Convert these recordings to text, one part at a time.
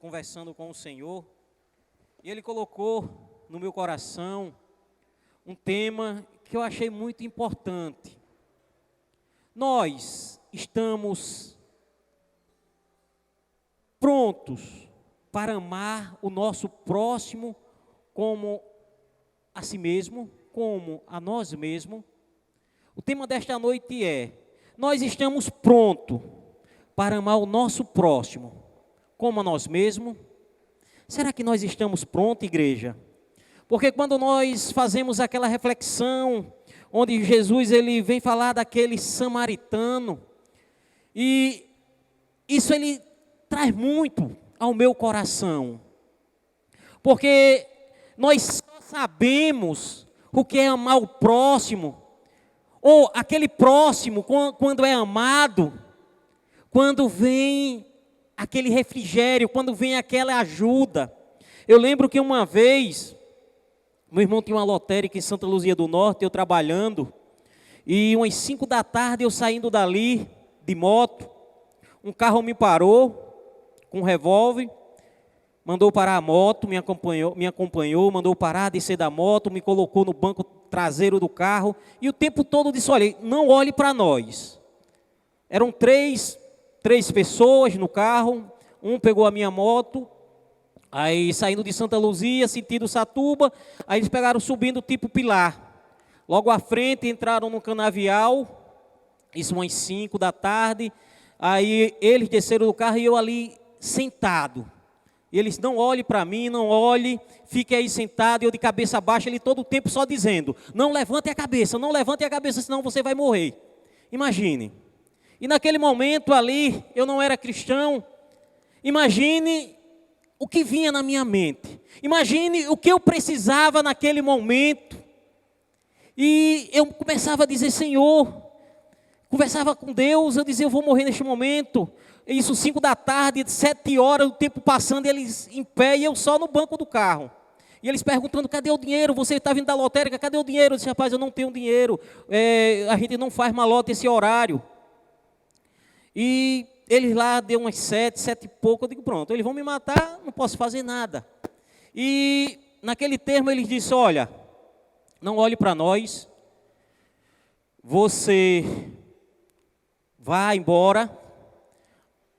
conversando com o Senhor, e Ele colocou no meu coração um tema que eu achei muito importante. Nós estamos prontos para amar o nosso próximo como a si mesmo, como a nós mesmos. O tema desta noite é: nós estamos prontos para amar o nosso próximo como a nós mesmos? Será que nós estamos prontos, igreja? Porque quando nós fazemos aquela reflexão, onde Jesus ele vem falar daquele samaritano, e isso ele traz muito ao meu coração, porque nós só sabemos o que é amar o próximo, ou aquele próximo, quando é amado, quando vem aquele refrigério, quando vem aquela ajuda. Eu lembro que uma vez, meu irmão tinha uma lotérica em Santa Luzia do Norte, eu trabalhando, e umas 5 da tarde eu saindo dali, de moto, um carro me parou, com um revólver, mandou parar a moto, me acompanhou, mandou parar, descer da moto, me colocou no banco traseiro do carro, e o tempo todo disse: olha, não olhe para nós. Eram três pessoas no carro, um pegou a minha moto, aí saindo de Santa Luzia, sentido Satuba, aí eles pegaram subindo tipo Pilar. Logo à frente entraram no canavial, isso umas 5 da tarde, aí eles desceram do carro e eu ali sentado. E eles: não olhe para mim, não olhe, fique aí sentado, e eu de cabeça baixa, ele todo o tempo só dizendo: não levante a cabeça, não levante a cabeça, senão você vai morrer. Imagine. E naquele momento ali, eu não era cristão. Imagine o que vinha na minha mente. Imagine o que eu precisava naquele momento. E eu começava a dizer: Senhor, conversava com Deus, eu dizia: eu vou morrer neste momento. Isso 5 da tarde, 7 horas, o tempo passando, eles em pé e eu só no banco do carro. E eles perguntando: cadê o dinheiro? Você está vindo da lotérica, cadê o dinheiro? Eu disse: rapaz, eu não tenho dinheiro, a gente não faz malota esse horário. E eles lá deu umas 7 e pouco, eu digo: pronto, eles vão me matar, não posso fazer nada. E naquele termo eles disseram: olha, não olhe para nós, você vá embora.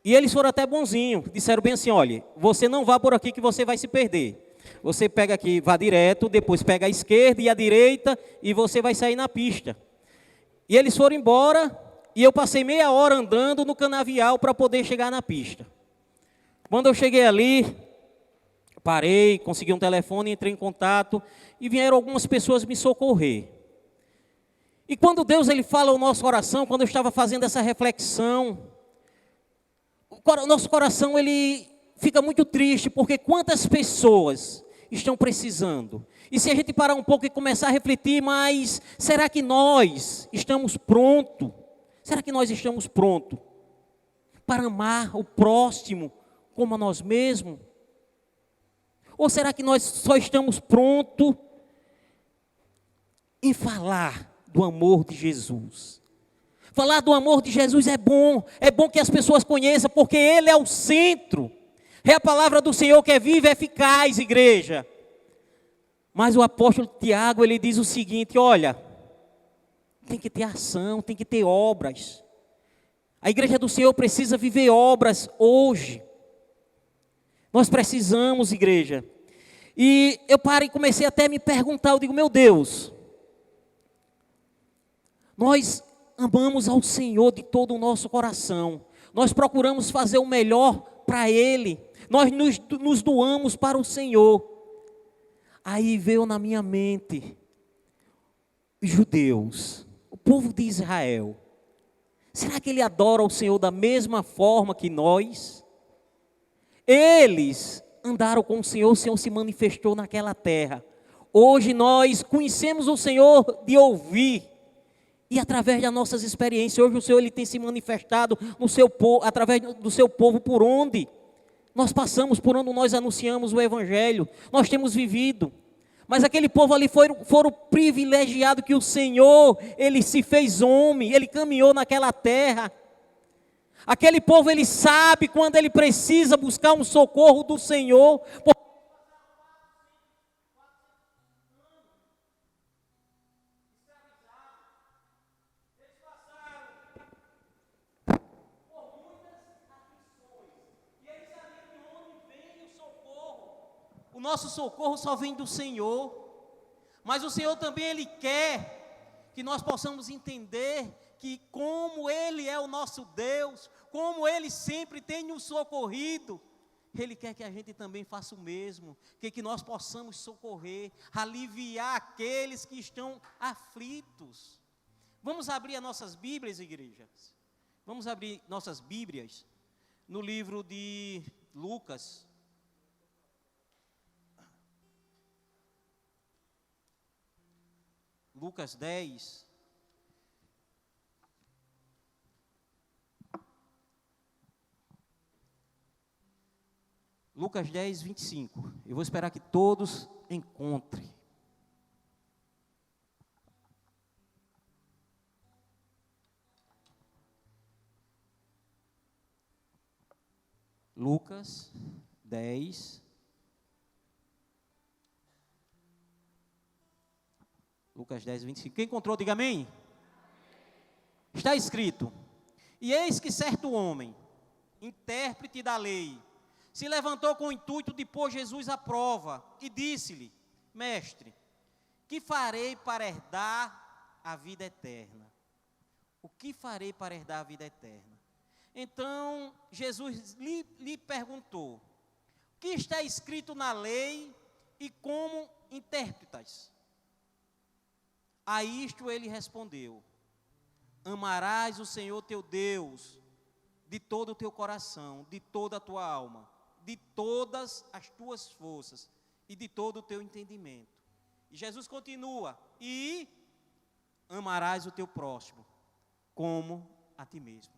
E eles foram até bonzinhos, disseram bem assim: olha, você não vá por aqui que você vai se perder. Você pega aqui, vá direto, depois pega a esquerda e a direita e você vai sair na pista. E eles foram embora. E eu passei meia hora andando no canavial para poder chegar na pista. Quando eu cheguei ali, parei, consegui um telefone, entrei em contato e vieram algumas pessoas me socorrer. E quando Deus ele fala ao nosso coração, quando eu estava fazendo essa reflexão, o nosso coração ele fica muito triste, porque quantas pessoas estão precisando. E se a gente parar um pouco e começar a refletir, mas será que nós estamos prontos? Será que nós estamos prontos para amar o próximo como a nós mesmos? Ou será que nós só estamos prontos em falar do amor de Jesus? Falar do amor de Jesus é bom que as pessoas conheçam, porque Ele é o centro. É a palavra do Senhor que é viva e eficaz, igreja. Mas o apóstolo Tiago, ele diz o seguinte: olha, tem que ter ação, tem que ter obras. A igreja do Senhor precisa viver obras hoje. Nós precisamos, igreja. E eu parei e comecei até a me perguntar, eu digo: meu Deus, nós amamos ao Senhor de todo o nosso coração. Nós procuramos fazer o melhor para Ele. Nós nos doamos para o Senhor. Aí veio na minha mente os judeus, o povo de Israel. Será que ele adora o Senhor da mesma forma que nós? Eles andaram com o Senhor se manifestou naquela terra. Hoje nós conhecemos o Senhor de ouvir. E através das nossas experiências, hoje o Senhor ele tem se manifestado no seu povo, através do seu povo por onde nós passamos, por onde nós anunciamos o Evangelho. Nós temos vivido. Mas aquele povo ali foram privilegiados que o Senhor, Ele se fez homem, Ele caminhou naquela terra. Aquele povo, ele sabe quando ele precisa buscar um socorro do Senhor. O nosso socorro só vem do Senhor. Mas o Senhor também, Ele quer que nós possamos entender que como Ele é o nosso Deus, como Ele sempre tem nos socorrido, Ele quer que a gente também faça o mesmo, que nós possamos socorrer, aliviar aqueles que estão aflitos. Vamos abrir as nossas Bíblias, igrejas? Vamos abrir nossas Bíblias no livro de Lucas. Lucas 10. Lucas 10, 25. Eu vou esperar que todos encontrem. Lucas 10. Lucas 10, 25. Quem encontrou, diga amém. Está escrito: e eis que certo homem, intérprete da lei, se levantou com o intuito de pôr Jesus à prova e disse-lhe: mestre, que farei para herdar a vida eterna? O que farei para herdar a vida eterna? Então Jesus lhe perguntou: o que está escrito na lei e como interpretas? A isto ele respondeu: amarás o Senhor teu Deus de todo o teu coração, de toda a tua alma, de todas as tuas forças e de todo o teu entendimento. E Jesus continua: e amarás o teu próximo como a ti mesmo.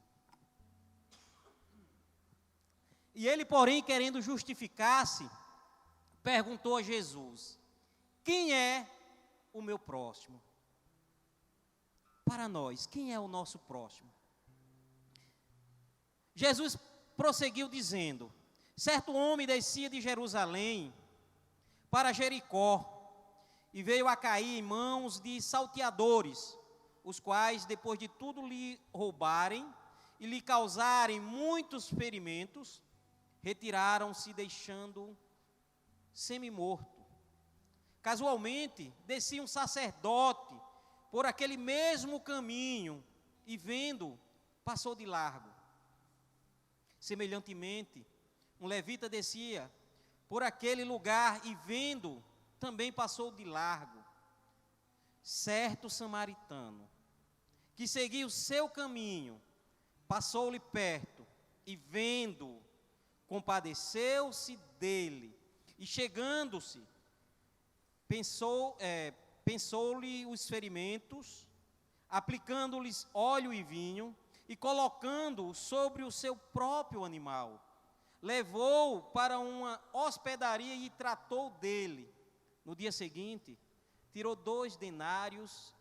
E ele, porém, querendo justificar-se, perguntou a Jesus: quem é o meu próximo? Para nós, quem é o nosso próximo? Jesus prosseguiu dizendo: certo homem descia de Jerusalém para Jericó e veio a cair em mãos de salteadores, os quais, depois de tudo lhe roubarem e lhe causarem muitos ferimentos, retiraram-se deixando semi-morto. Casualmente, descia um sacerdote por aquele mesmo caminho e vendo, passou de largo. Semelhantemente, um levita descia por aquele lugar e vendo, também passou de largo. Certo samaritano, que seguia o seu caminho, passou-lhe perto e vendo, compadeceu-se dele e chegando-se, pensou-lhe os ferimentos, aplicando-lhes óleo e vinho e colocando-o sobre o seu próprio animal. Levou-o para uma hospedaria e tratou dele. No dia seguinte, tirou 2 denários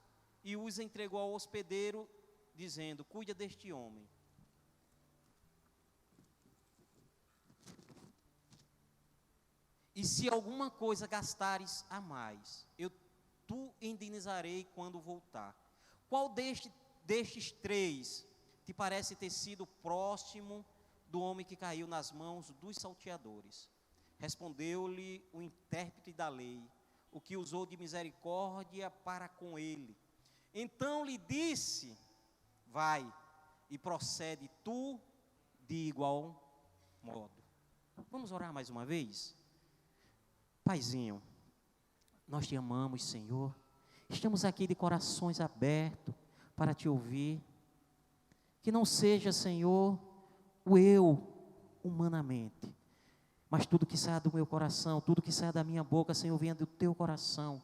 e os entregou ao hospedeiro, dizendo: cuida deste homem. E se alguma coisa gastares a mais, tu indenizarei quando voltar. Qual destes 3 te parece ter sido próximo do homem que caiu nas mãos dos salteadores? Respondeu-lhe o intérprete da lei, o que usou de misericórdia para com ele. Então lhe disse: vai e procede tu de igual modo. Vamos orar mais uma vez? Paizinho, nós te amamos, Senhor. Estamos aqui de corações abertos para te ouvir. Que não seja, Senhor, o eu humanamente, mas tudo que sai do meu coração, tudo que sai da minha boca, Senhor, venha do teu coração.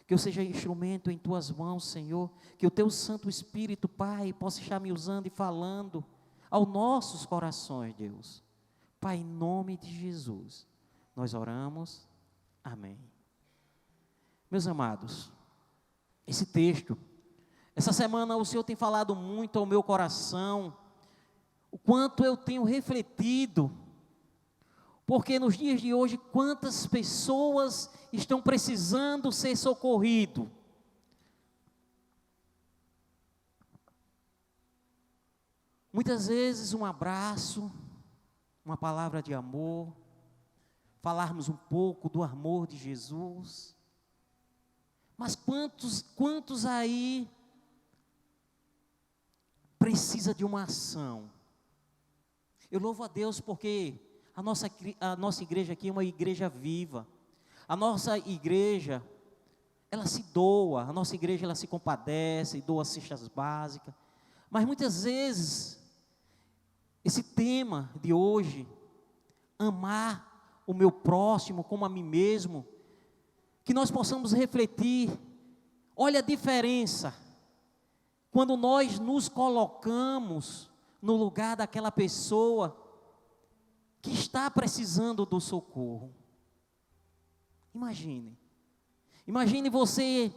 Que eu seja instrumento em tuas mãos, Senhor. Que o teu Santo Espírito, Pai, possa estar me usando e falando aos nossos corações, Deus. Pai, em nome de Jesus, nós oramos. Amém. Meus amados, esse texto, essa semana o Senhor tem falado muito ao meu coração, o quanto eu tenho refletido, porque nos dias de hoje, quantas pessoas estão precisando ser socorridas. Muitas vezes um abraço, uma palavra de amor, falarmos um pouco do amor de Jesus. Mas quantos aí precisa de uma ação? Eu louvo a Deus porque a nossa igreja aqui é uma igreja viva. A nossa igreja, ela se doa, a nossa igreja ela se compadece, doa cestas básicas. Mas muitas vezes, esse tema de hoje, amar o meu próximo como a mim mesmo, que nós possamos refletir, olha a diferença, quando nós nos colocamos no lugar daquela pessoa que está precisando do socorro. Imagine você,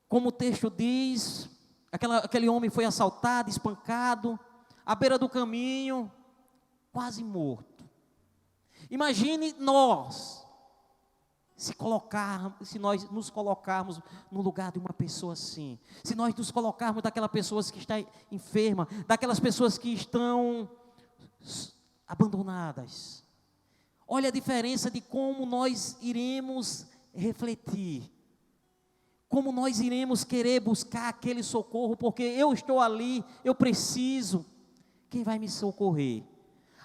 como o texto diz, aquele homem foi assaltado, espancado, à beira do caminho, quase morto. Imagine nós, se nós nos colocarmos no lugar de uma pessoa assim, se nós nos colocarmos daquela pessoa que está enferma, daquelas pessoas que estão abandonadas. Olha a diferença de como nós iremos refletir, como nós iremos querer buscar aquele socorro, porque eu estou ali, eu preciso, quem vai me socorrer?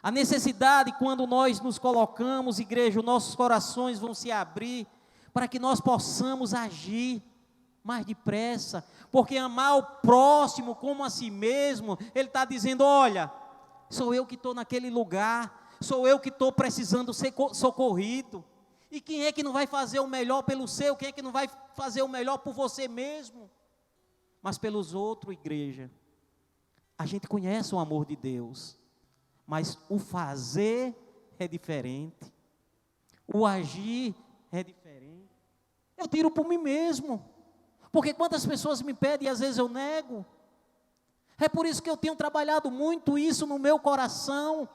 A necessidade, quando nós nos colocamos, igreja, os nossos corações vão se abrir, para que nós possamos agir mais depressa, porque amar o próximo como a si mesmo, ele está dizendo, olha, sou eu que estou naquele lugar, sou eu que estou precisando ser socorrido, e quem é que não vai fazer o melhor pelo seu, quem é que não vai fazer o melhor por você mesmo, mas pelos outros, igreja. A gente conhece o amor de Deus, mas o fazer é diferente, o agir é diferente. Eu tiro por mim mesmo, porque quantas pessoas me pedem e às vezes eu nego. É por isso que eu tenho trabalhado muito isso no meu coração.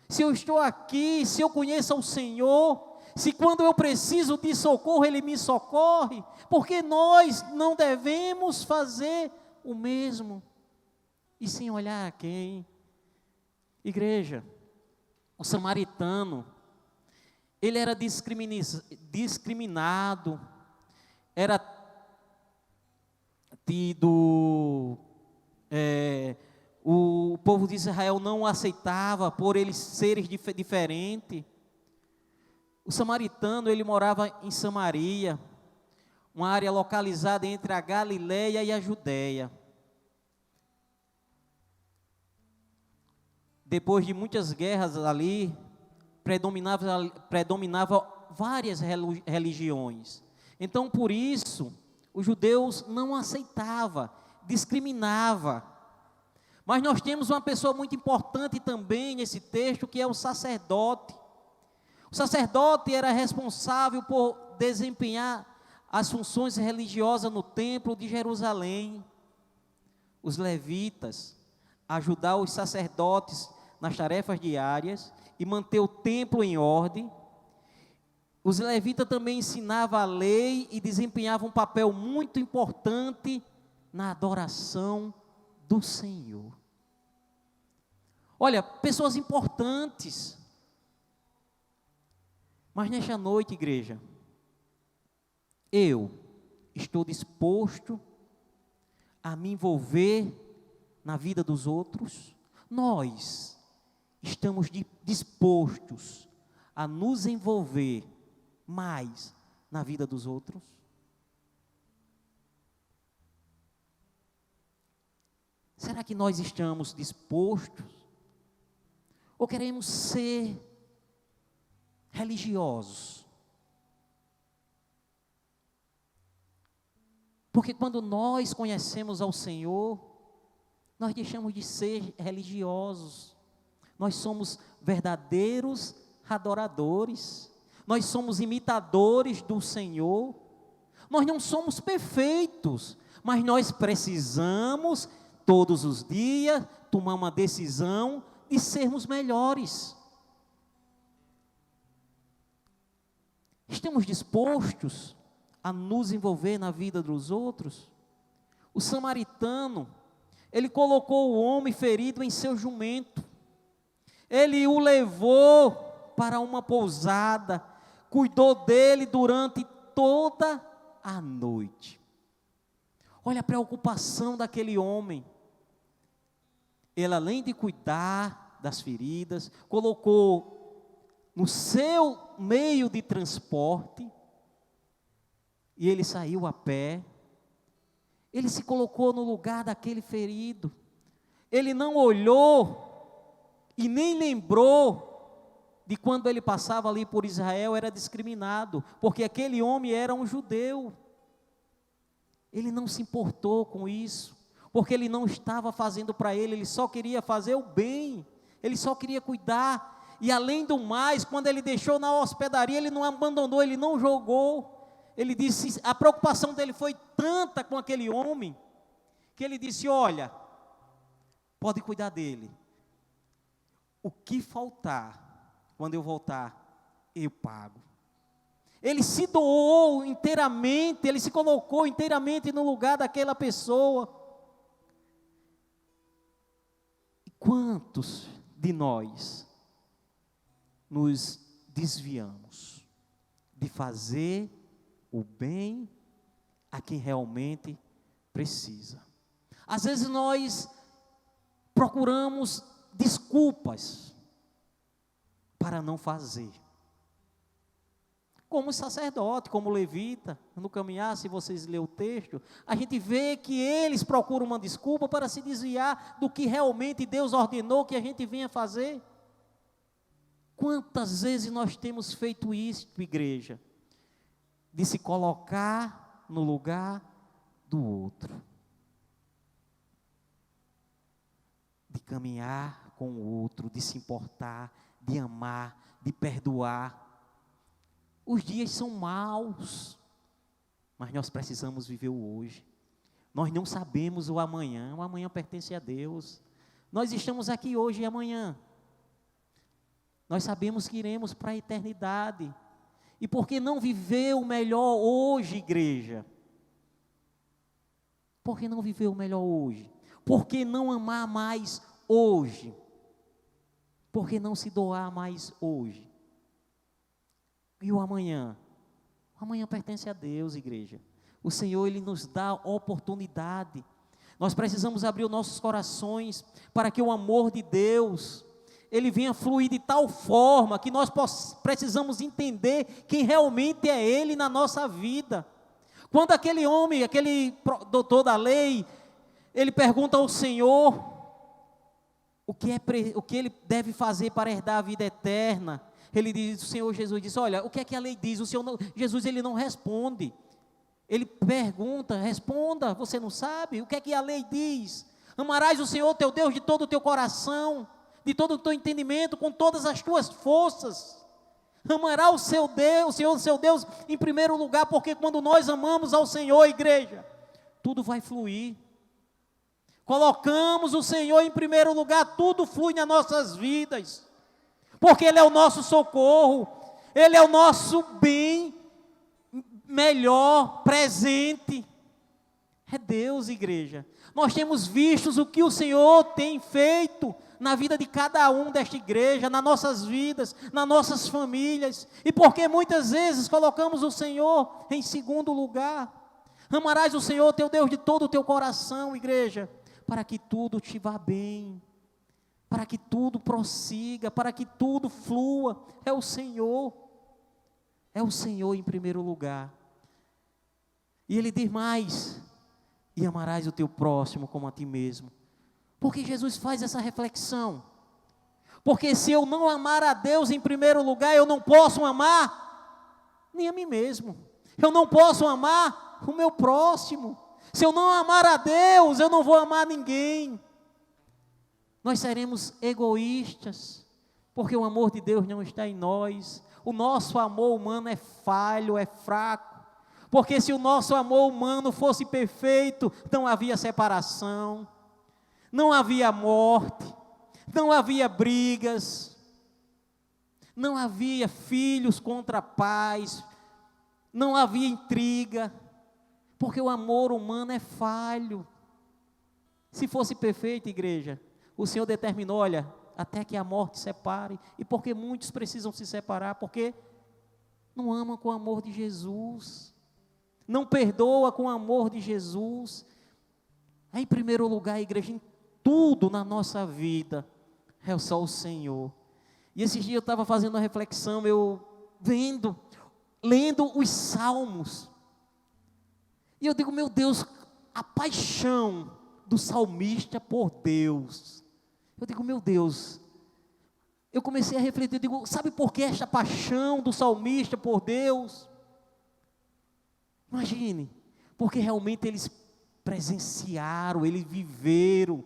Se eu estou aqui, se eu conheço o Senhor, se quando eu preciso de socorro Ele me socorre, porque nós não devemos fazer o mesmo, e sem olhar a quem. Igreja, o samaritano, ele era discriminado, era tido, o povo de Israel não o aceitava por eles serem diferentes. O samaritano, ele morava em Samaria, uma área localizada entre a Galileia e a Judéia. Depois de muitas guerras ali, predominava várias religiões. Então, por isso, os judeus não aceitavam, discriminavam. Mas nós temos uma pessoa muito importante também nesse texto, que é o sacerdote. O sacerdote era responsável por desempenhar as funções religiosas no templo de Jerusalém. Os levitas ajudar os sacerdotes nas tarefas diárias e manter o templo em ordem. Os levitas também ensinavam a lei e desempenhavam um papel muito importante na adoração do Senhor. Olha, pessoas importantes. Mas nesta noite, igreja, eu estou disposto a me envolver na vida dos outros? Nós estamos dispostos a nos envolver mais na vida dos outros? Será que nós estamos dispostos? Ou queremos ser religiosos? Porque quando nós conhecemos ao Senhor, nós deixamos de ser religiosos. Nós somos verdadeiros adoradores. Nós somos imitadores do Senhor. Nós não somos perfeitos, mas nós precisamos todos os dias, tomar uma decisão de sermos melhores. Estamos dispostos a nos envolver na vida dos outros? O samaritano, ele colocou o homem ferido em seu jumento. Ele o levou para uma pousada, cuidou dele durante toda a noite. Olha a preocupação daquele homem. Ele, além de cuidar das feridas, colocou no seu meio de transporte, e ele saiu a pé. Ele se colocou no lugar daquele ferido. Ele não olhou e nem lembrou de quando ele passava ali por Israel, era discriminado, porque aquele homem era um judeu. Ele não se importou com isso, porque ele não estava fazendo para ele só queria fazer o bem, ele só queria cuidar. E além do mais, quando ele deixou na hospedaria, ele não abandonou, ele não jogou. Ele disse, a preocupação dele foi tanta com aquele homem, que ele disse, olha, pode cuidar dele. O que faltar, quando eu voltar, eu pago. Ele se doou inteiramente, ele se colocou inteiramente no lugar daquela pessoa. E quantos de nós nos desviamos de fazer o bem a quem realmente precisa? Às vezes nós procuramos desculpas para não fazer. Como sacerdote, como levita, no caminhar, se vocês lerem o texto, a gente vê que eles procuram uma desculpa para se desviar do que realmente Deus ordenou que a gente venha fazer. Quantas vezes nós temos feito isso, igreja? De se colocar no lugar do outro. De caminhar com o outro, de se importar, de amar, de perdoar. Os dias são maus, mas nós precisamos viver o hoje. Nós não sabemos o amanhã pertence a Deus. Nós estamos aqui hoje e amanhã. Nós sabemos que iremos para a eternidade. E por que não viver o melhor hoje, igreja? Por que não viver o melhor hoje? Por que não amar mais hoje? Por que não se doar mais hoje? E o amanhã? O amanhã pertence a Deus, igreja. O Senhor, Ele nos dá oportunidade. Nós precisamos abrir os nossos corações para que o amor de Deus, Ele venha fluir de tal forma que nós precisamos entender quem realmente é Ele na nossa vida. Quando aquele homem, aquele doutor da lei, ele pergunta ao Senhor o que ele deve fazer para herdar a vida eterna. Ele diz, o Senhor Jesus diz, olha, o que é que a lei diz? Jesus, ele não responde. Ele pergunta, responda, você não sabe? O que é que a lei diz? Amarás o Senhor teu Deus de todo o teu coração, de todo o teu entendimento, com todas as tuas forças. Amará o seu Deus, o Senhor seu Deus em primeiro lugar, porque quando nós amamos ao Senhor, igreja, tudo vai fluir. Colocamos o Senhor em primeiro lugar, tudo flui nas nossas vidas. Porque Ele é o nosso socorro, Ele é o nosso bem melhor, presente. É Deus, igreja. Nós temos visto o que o Senhor tem feito na vida de cada um desta igreja, nas nossas vidas, nas nossas famílias. E porque muitas vezes colocamos o Senhor em segundo lugar. Amarás o Senhor teu Deus de todo o teu coração, igreja, para que tudo te vá bem. Para que tudo prossiga, para que tudo flua, é o Senhor em primeiro lugar. E Ele diz mais, e amarás o teu próximo como a ti mesmo. Porque Jesus faz essa reflexão, porque se eu não amar a Deus em primeiro lugar, eu não posso amar nem a mim mesmo, eu não posso amar o meu próximo. Se eu não amar a Deus, eu não vou amar ninguém. Nós seremos egoístas, porque o amor de Deus não está em nós. O nosso amor humano é falho, é fraco. Porque se o nosso amor humano fosse perfeito, não havia separação, não havia morte, não havia brigas, não havia filhos contra pais, não havia intriga, porque o amor humano é falho. Se fosse perfeito, igreja, o Senhor determinou, olha, até que a morte separe. E porque muitos precisam se separar? Porque não amam com o amor de Jesus, não perdoa com o amor de Jesus. Em primeiro lugar, igreja, em tudo na nossa vida, é só o Senhor. E esses dias eu estava fazendo uma reflexão, lendo os Salmos, e eu digo, meu Deus, a paixão do salmista por Deus. Eu digo, meu Deus, eu comecei a refletir, eu digo, sabe por que esta paixão do salmista por Deus? Imagine, porque realmente eles presenciaram, eles viveram,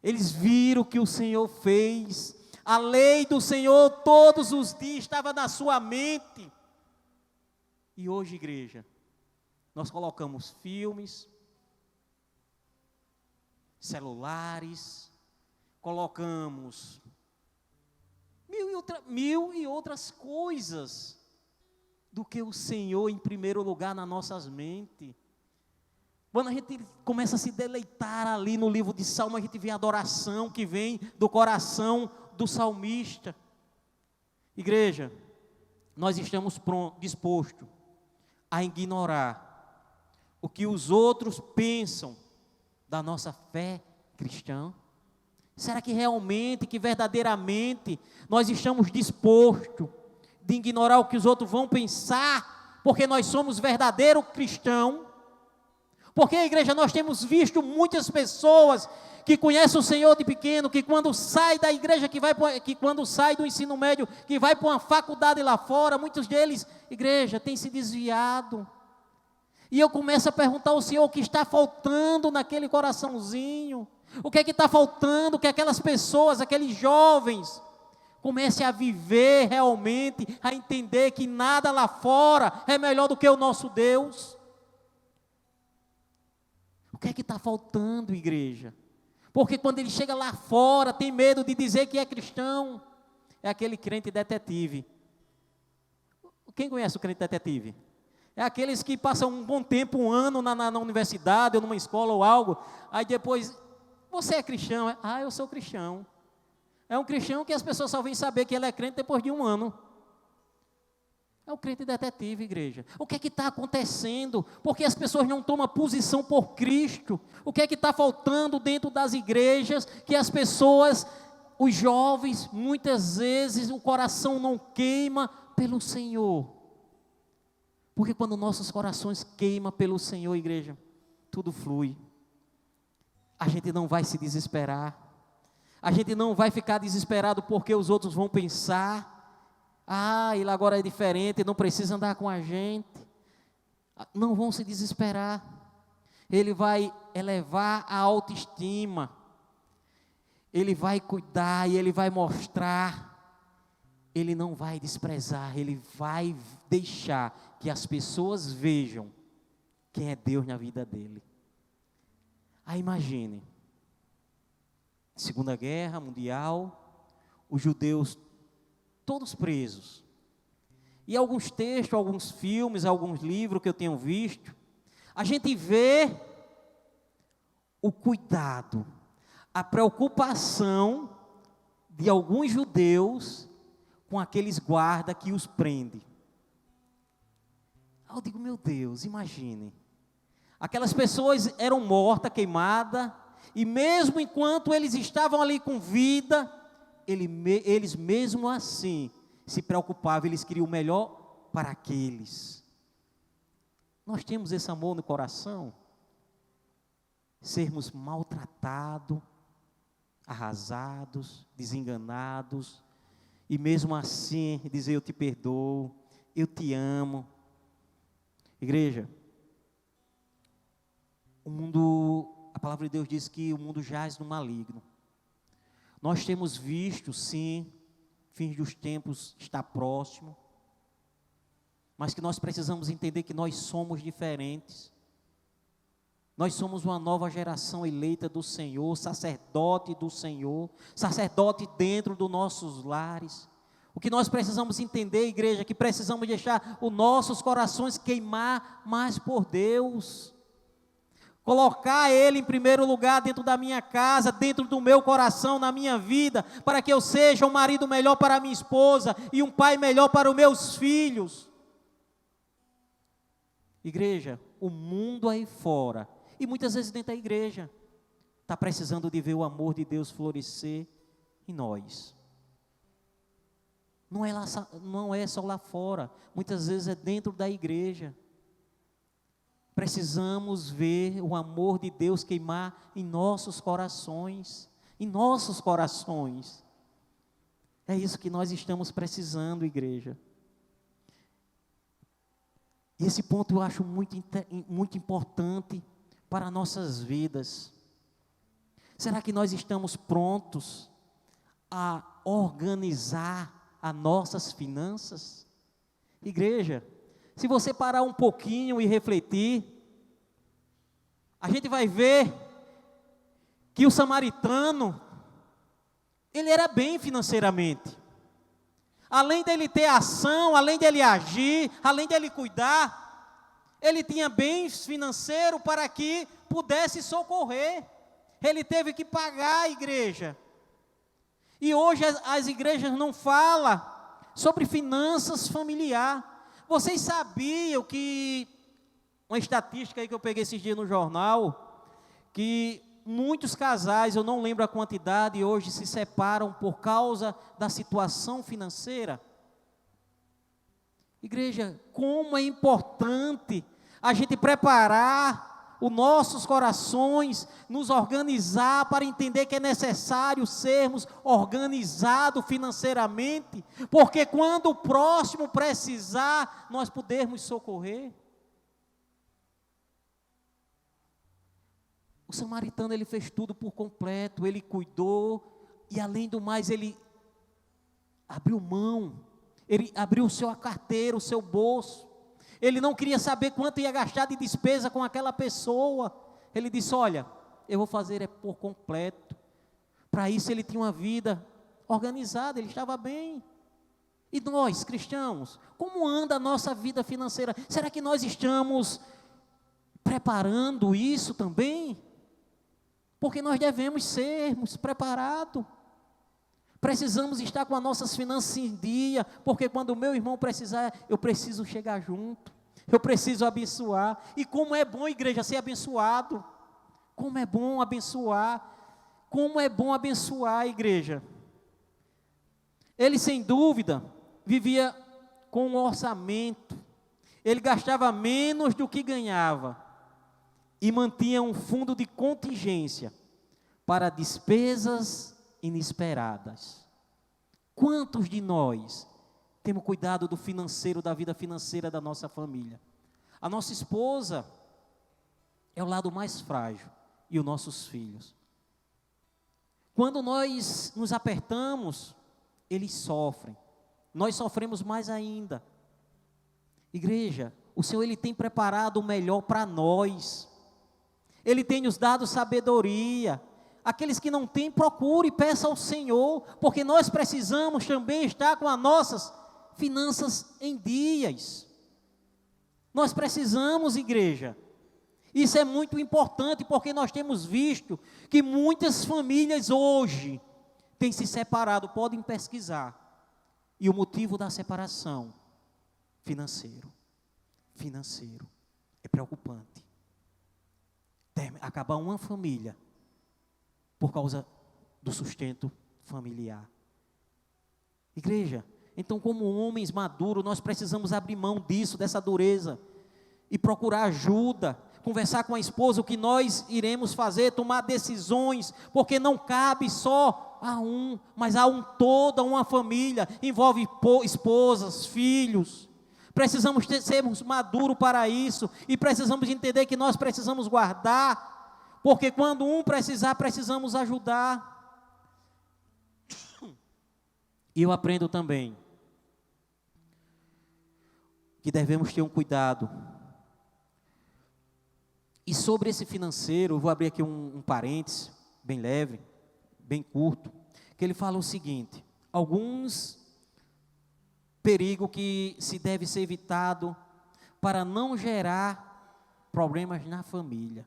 eles viram o que o Senhor fez, a lei do Senhor todos os dias estava na sua mente. E hoje, igreja, nós colocamos filmes, celulares, colocamos mil e outras coisas do que o Senhor em primeiro lugar nas nossas mentes. Quando a gente começa a se deleitar ali no livro de Salmo, a gente vê a adoração que vem do coração do salmista. Igreja, nós estamos dispostos a ignorar o que os outros pensam da nossa fé cristã? Será que realmente, que verdadeiramente, nós estamos dispostos de ignorar o que os outros vão pensar, porque nós somos verdadeiro cristão? Porque, igreja, nós temos visto muitas pessoas que conhecem o Senhor de pequeno, que quando sai da igreja, que quando sai do ensino médio, que vai para uma faculdade lá fora, muitos deles, igreja, têm se desviado. E eu começo a perguntar ao Senhor o que está faltando naquele coraçãozinho, o que é que está faltando, que aquelas pessoas, aqueles jovens, comecem a viver realmente, a entender que nada lá fora é melhor do que o nosso Deus. O que é que está faltando, igreja? Porque quando ele chega lá fora, tem medo de dizer que é cristão. É aquele crente detetive. Quem conhece o crente detetive? É aqueles que passam um bom tempo, um ano na universidade, ou numa escola ou algo, aí depois, você é cristão? Eu sou cristão. É um cristão que as pessoas só vêm saber que ele é crente depois de um ano. É o crente detetive, igreja. O que é que está acontecendo? Porque as pessoas não tomam posição por Cristo. O que é que está faltando dentro das igrejas? Que as pessoas, os jovens, muitas vezes o coração não queima pelo Senhor. Porque quando nossos corações queimam pelo Senhor, igreja, tudo flui. A gente não vai se desesperar. A gente não vai ficar desesperado porque os outros vão pensar. Ele agora é diferente, não precisa andar com a gente. Não vão se desesperar. Ele vai elevar a autoestima. Ele vai cuidar e ele vai mostrar. Ele não vai desprezar, ele vai deixar que as pessoas vejam quem é Deus na vida dele. Aí imagine, Segunda Guerra Mundial, os judeus todos presos. E alguns textos, alguns filmes, alguns livros que eu tenho visto, a gente vê o cuidado, a preocupação de alguns judeus com aqueles guardas que os prendem. Eu digo, meu Deus, imagine. Aquelas pessoas eram mortas, queimadas, e mesmo enquanto eles estavam ali com vida, eles mesmo assim se preocupavam, eles queriam o melhor para aqueles. Nós temos esse amor no coração? Sermos maltratados, arrasados, desenganados, e mesmo assim dizer eu te perdoo, eu te amo. Igreja, a palavra de Deus diz que o mundo jaz no maligno. Nós temos visto, sim, fins dos tempos está próximo, mas que nós precisamos entender que nós somos diferentes. Nós somos uma nova geração eleita do Senhor, sacerdote dentro dos nossos lares. O que nós precisamos entender, igreja, é que precisamos deixar os nossos corações queimar mais por Deus. Colocar Ele em primeiro lugar dentro da minha casa, dentro do meu coração, na minha vida, para que eu seja um marido melhor para a minha esposa e um pai melhor para os meus filhos. Igreja, o mundo aí fora, e muitas vezes dentro da igreja, está precisando de ver o amor de Deus florescer em nós. Não é só lá fora, muitas vezes é dentro da igreja. Precisamos ver o amor de Deus queimar em nossos corações, É isso que nós estamos precisando, igreja. E esse ponto eu acho muito importante para nossas vidas. Será que nós estamos prontos a organizar as nossas finanças? Igreja, se você parar um pouquinho e refletir, a gente vai ver que o samaritano, ele era bem financeiramente. Além dele ter ação, além dele agir, além dele cuidar, ele tinha bens financeiros para que pudesse socorrer. Ele teve que pagar a igreja. E hoje as igrejas não falam sobre finanças familiar. Vocês sabiam que, uma estatística aí que eu peguei esses dias no jornal, que muitos casais, eu não lembro a quantidade, hoje se separam por causa da situação financeira? Igreja, como é importante a gente preparar os nossos corações, nos organizar para entender que é necessário sermos organizados financeiramente, porque quando o próximo precisar, nós podemos socorrer. O samaritano, ele fez tudo por completo, ele cuidou, e além do mais, ele abriu mão, ele abriu a sua carteira, o seu bolso, ele não queria saber quanto ia gastar de despesa com aquela pessoa, ele disse: olha, eu vou fazer por completo. Para isso ele tinha uma vida organizada, ele estava bem. E nós, cristãos, como anda a nossa vida financeira? Será que nós estamos preparando isso também? Porque nós devemos sermos preparados. Precisamos estar com as nossas finanças em dia, porque quando o meu irmão precisar, eu preciso chegar junto, eu preciso abençoar. E como é bom, igreja, ser abençoado. Como é bom abençoar. Como é bom abençoar, igreja. Ele, sem dúvida, vivia com um orçamento. Ele gastava menos do que ganhava. E mantinha um fundo de contingência para despesas inesperadas. Quantos de nós temos cuidado do financeiro, da vida financeira da nossa família? A nossa esposa é o lado mais frágil, e os nossos filhos. Quando nós nos apertamos, eles sofrem. Nós sofremos mais ainda. Igreja, o Senhor, Ele tem preparado o melhor para nós. Ele tem nos dado sabedoria. Aqueles que não têm, procure e peça ao Senhor, porque nós precisamos também estar com as nossas finanças em dias. Nós precisamos, igreja. Isso é muito importante, porque nós temos visto que muitas famílias hoje têm se separado, podem pesquisar. E o motivo da separação, financeiro. É preocupante. Acabar uma família por causa do sustento familiar. Igreja, então, como homens maduros, nós precisamos abrir mão disso, dessa dureza, e procurar ajuda, conversar com a esposa o que nós iremos fazer, tomar decisões, porque não cabe só a um, mas a toda uma família, envolve esposas, filhos. Precisamos sermos maduros para isso, e precisamos entender que nós precisamos guardar, porque quando um precisar, precisamos ajudar. E eu aprendo também que devemos ter um cuidado e sobre esse financeiro, eu vou abrir aqui um parênteses, bem leve, bem curto, que ele fala o seguinte: alguns perigos que se deve ser evitado para não gerar problemas na família.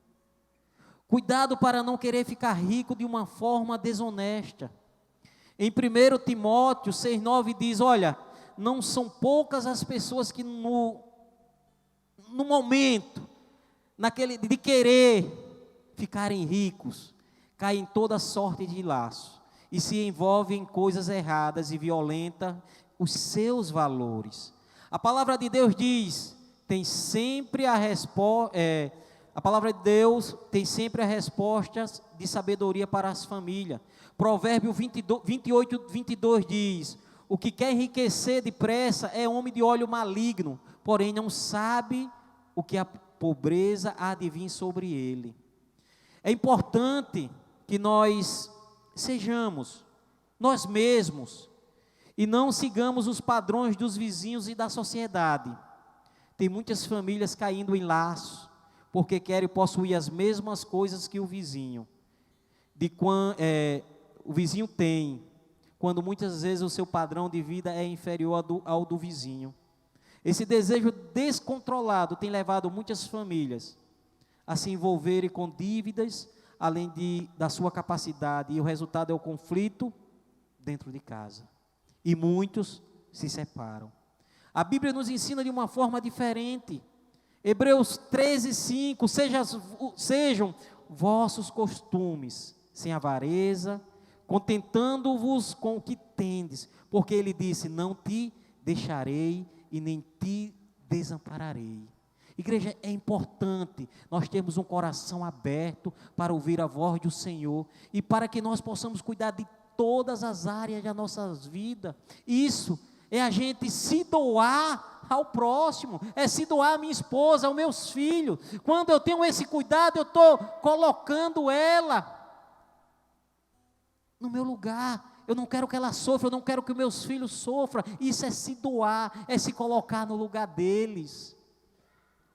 Cuidado para não querer ficar rico de uma forma desonesta. Em 1 Timóteo 6,9 diz, olha, não são poucas as pessoas que no momento, de querer ficarem ricos, caem em toda sorte de laço e se envolvem em coisas erradas e violentas os seus valores. A palavra de Deus diz, tem sempre a resposta, a palavra de Deus tem sempre as respostas de sabedoria para as famílias. Provérbio 28:22 diz, o que quer enriquecer depressa é homem de olho maligno, porém não sabe o que a pobreza há de vir sobre ele. É importante que nós sejamos nós mesmos e não sigamos os padrões dos vizinhos e da sociedade. Tem muitas famílias caindo em laço, porque querem possuir as mesmas coisas que o vizinho. O vizinho tem, quando muitas vezes o seu padrão de vida é inferior ao do vizinho. Esse desejo descontrolado tem levado muitas famílias a se envolverem com dívidas, além da sua capacidade, e o resultado é o conflito dentro de casa. E muitos se separam. A Bíblia nos ensina de uma forma diferente. Hebreus 13:5, sejam vossos costumes sem avareza, contentando-vos com o que tendes, porque ele disse, não te deixarei e nem te desampararei. Igreja, é importante nós termos um coração aberto para ouvir a voz do Senhor e para que nós possamos cuidar de todas as áreas da nossa vida. Isso é a gente se doar ao próximo, é se doar à minha esposa, aos meus filhos. Quando eu tenho esse cuidado, eu estou colocando ela no meu lugar. Eu não quero que ela sofra, eu não quero que meus filhos sofram. Isso é se doar, é se colocar no lugar deles.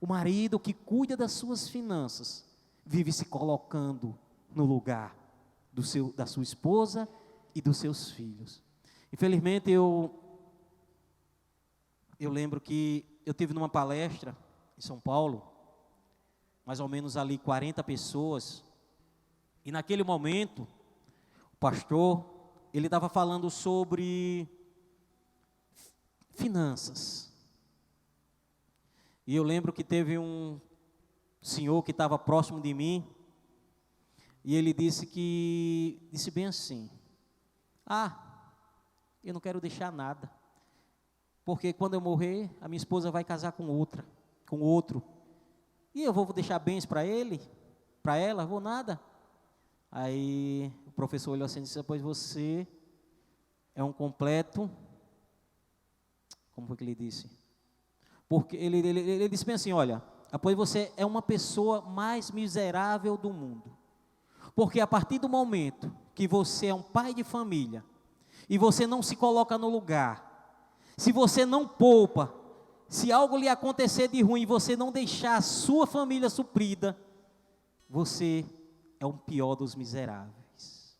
O marido que cuida das suas finanças, vive se colocando no lugar da sua esposa e dos seus filhos. Infelizmente, eu lembro que eu tive numa palestra em São Paulo, mais ou menos ali 40 pessoas, e naquele momento, o pastor, ele estava falando sobre finanças. E eu lembro que teve um senhor que estava próximo de mim, e ele disse bem assim, eu não quero deixar nada, porque quando eu morrer, a minha esposa vai casar com outro, e eu vou deixar bens para ele, para ela, vou nada. Aí o professor olhou assim e disse, pois você é um completo, como foi que ele disse? Porque ele disse bem assim, olha, pois você é uma pessoa mais miserável do mundo, porque a partir do momento que você é um pai de família, e você não se coloca no lugar, se você não poupa, se algo lhe acontecer de ruim, você não deixar a sua família suprida, você é o pior dos miseráveis.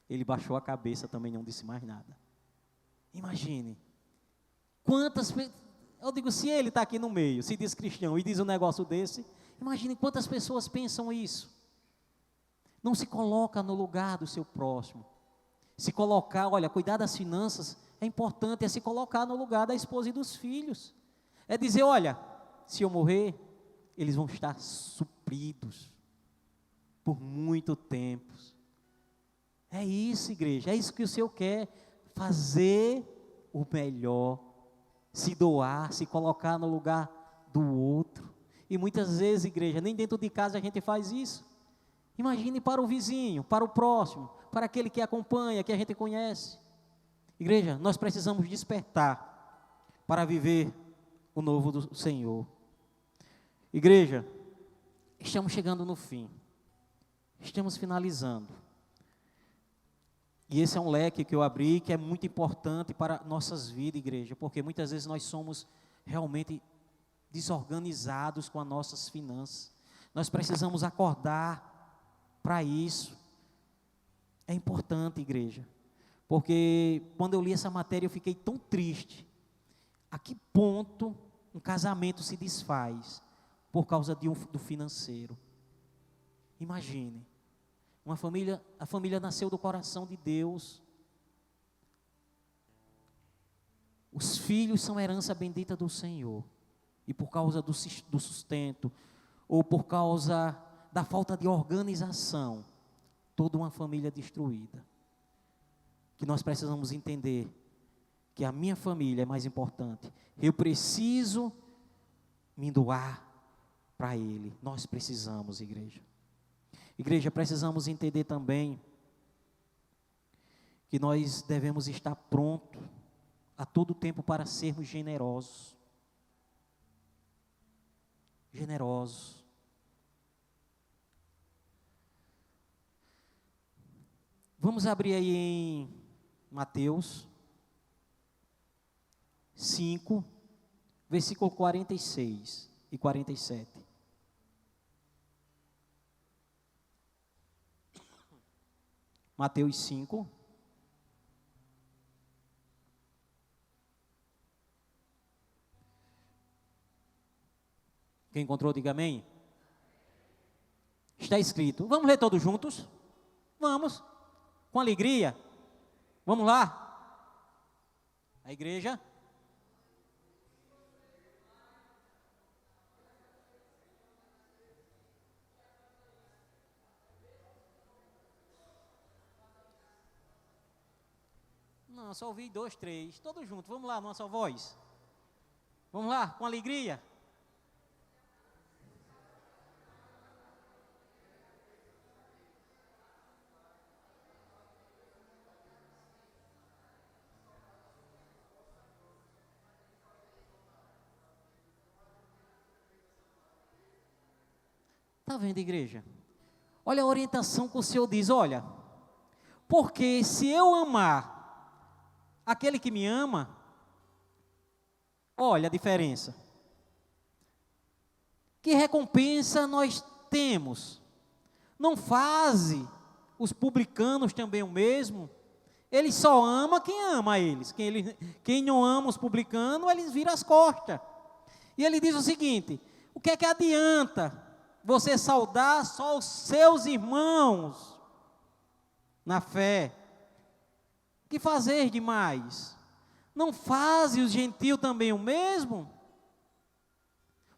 Ele baixou a cabeça também, não disse mais nada. Imagine, eu digo, se ele está aqui no meio, se diz cristão e diz um negócio desse, imagine quantas pessoas pensam isso. Não se coloca no lugar do seu próximo. Se colocar, olha, cuidar das finanças é importante, é se colocar no lugar da esposa e dos filhos. É dizer, olha, se eu morrer, eles vão estar supridos por muito tempo. É isso, igreja, é isso que o Senhor quer, fazer o melhor, se doar, se colocar no lugar do outro. E muitas vezes, igreja, nem dentro de casa a gente faz isso. Imagine para o vizinho, para o próximo, para aquele que acompanha, que a gente conhece. Igreja, nós precisamos despertar para viver o novo do Senhor. Igreja, estamos chegando no fim. Estamos finalizando. E esse é um leque que eu abri, que é muito importante para nossas vidas, igreja, porque muitas vezes nós somos realmente desorganizados com as nossas finanças. Nós precisamos acordar para isso. É importante, igreja, porque quando eu li essa matéria eu fiquei tão triste. A que ponto um casamento se desfaz por causa do financeiro? Imagine, a família nasceu do coração de Deus. Os filhos são herança bendita do Senhor. E por causa do sustento, ou por causa da falta de organização, toda uma família destruída. Que nós precisamos entender que a minha família é mais importante. Eu preciso me doar para Ele. Nós precisamos, igreja. Igreja, precisamos entender também que nós devemos estar prontos a todo tempo para sermos generosos. Generosos. Vamos abrir aí em Mateus 5, versículo 46 e 47. Mateus 5. Quem encontrou, diga amém. Está escrito. Vamos ler todos juntos? Vamos. Com alegria. Vamos lá. A igreja. Não, só ouvi 2, 3. Todos juntos. Vamos lá, nossa voz. Vamos lá, com alegria. Está vendo, igreja? Olha a orientação que o Senhor diz, olha, porque se eu amar aquele que me ama, olha a diferença. Que recompensa nós temos? Não fazem os publicanos também o mesmo? Eles só amam quem ama eles. Quem não ama os publicanos, eles viram as costas. E ele diz o seguinte, o que é que adianta você saudar só os seus irmãos na fé? Que fazer demais? Não faze os gentios também o mesmo?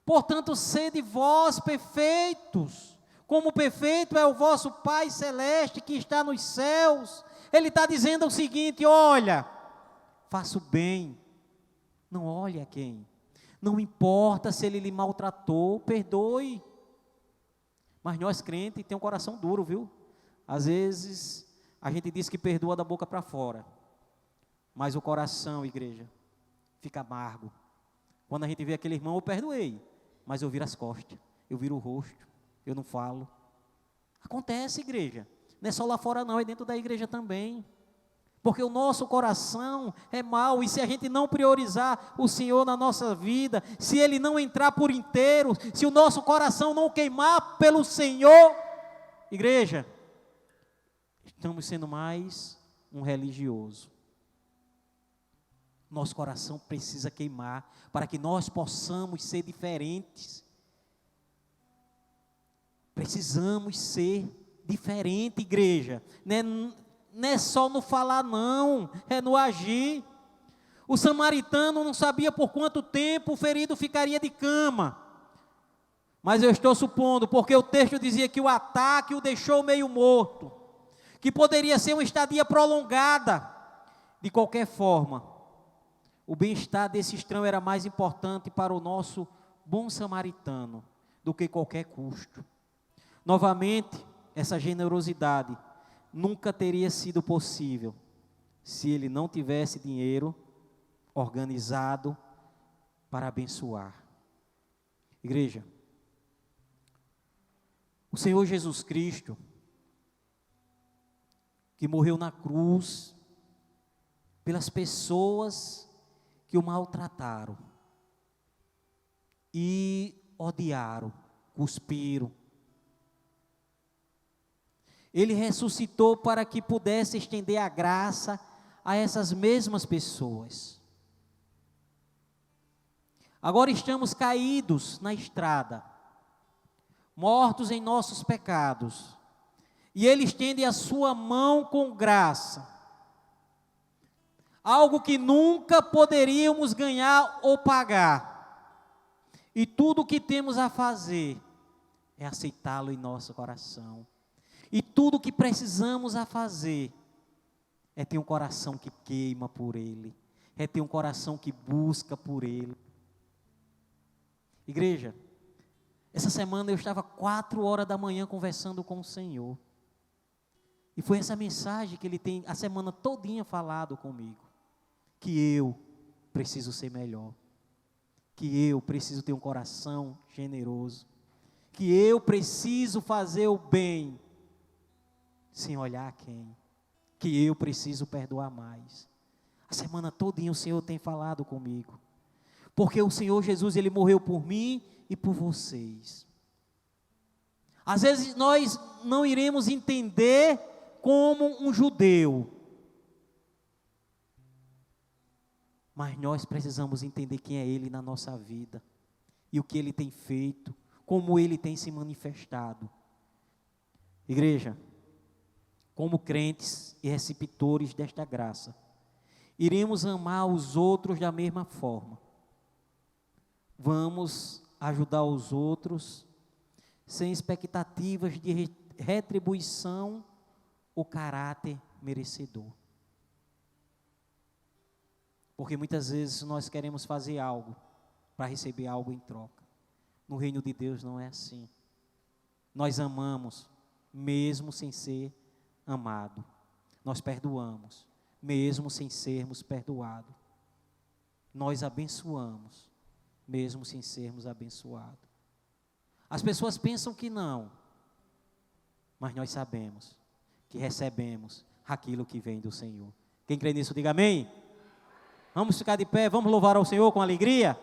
Portanto, sede vós perfeitos, como perfeito é o vosso Pai Celeste que está nos céus. Ele está dizendo o seguinte, olha, faça o bem, não olhe a quem. Não importa se ele lhe maltratou, perdoe. Mas nós crentes temos um coração duro, viu? Às vezes a gente diz que perdoa da boca para fora, mas o coração, igreja, fica amargo. Quando a gente vê aquele irmão, eu perdoei, mas eu viro as costas, eu viro o rosto, eu não falo. Acontece, igreja, não é só lá fora não, é dentro da igreja também. Porque o nosso coração é mau, e se a gente não priorizar o Senhor na nossa vida, se Ele não entrar por inteiro, se o nosso coração não queimar pelo Senhor, igreja, estamos sendo mais um religioso. Nosso coração precisa queimar, para que nós possamos ser diferentes. Precisamos ser diferentes, igreja, não é só no falar não, é no agir. O samaritano não sabia por quanto tempo o ferido ficaria de cama, mas eu estou supondo, porque o texto dizia que o ataque o deixou meio morto, que poderia ser uma estadia prolongada. De qualquer forma, o bem-estar desse estranho era mais importante para o nosso bom samaritano do que qualquer custo. Novamente, essa generosidade nunca teria sido possível se ele não tivesse dinheiro organizado para abençoar. Igreja, o Senhor Jesus Cristo, que morreu na cruz pelas pessoas que o maltrataram e odiaram, cuspiram, Ele ressuscitou para que pudesse estender a graça a essas mesmas pessoas. Agora estamos caídos na estrada, mortos em nossos pecados, e Ele estende a sua mão com graça, algo que nunca poderíamos ganhar ou pagar, e tudo o que temos a fazer é aceitá-lo em nosso coração. E tudo o que precisamos a fazer é ter um coração que queima por Ele, é ter um coração que busca por Ele. Igreja, essa semana eu estava 4 horas da manhã conversando com o Senhor, e foi essa mensagem que Ele tem a semana todinha falado comigo, que eu preciso ser melhor, que eu preciso ter um coração generoso, que eu preciso fazer o bem, sem olhar a quem, que eu preciso perdoar mais. A semana todinha o Senhor tem falado comigo, porque o Senhor Jesus, Ele morreu por mim e por vocês. Às vezes nós não iremos entender como um judeu, mas nós precisamos entender quem é Ele na nossa vida, e o que Ele tem feito, como Ele tem se manifestado. Igreja, como crentes e receptores desta graça, iremos amar os outros da mesma forma. Vamos ajudar os outros sem expectativas de retribuição ou caráter merecedor. Porque muitas vezes nós queremos fazer algo para receber algo em troca. No reino de Deus não é assim. Nós amamos mesmo sem ser amado. Nós perdoamos mesmo sem sermos perdoados. Nós abençoamos mesmo sem sermos abençoados. As pessoas pensam que não, mas nós sabemos que recebemos aquilo que vem do Senhor. Quem crê nisso, diga amém. Vamos ficar de pé, vamos louvar ao Senhor com alegria.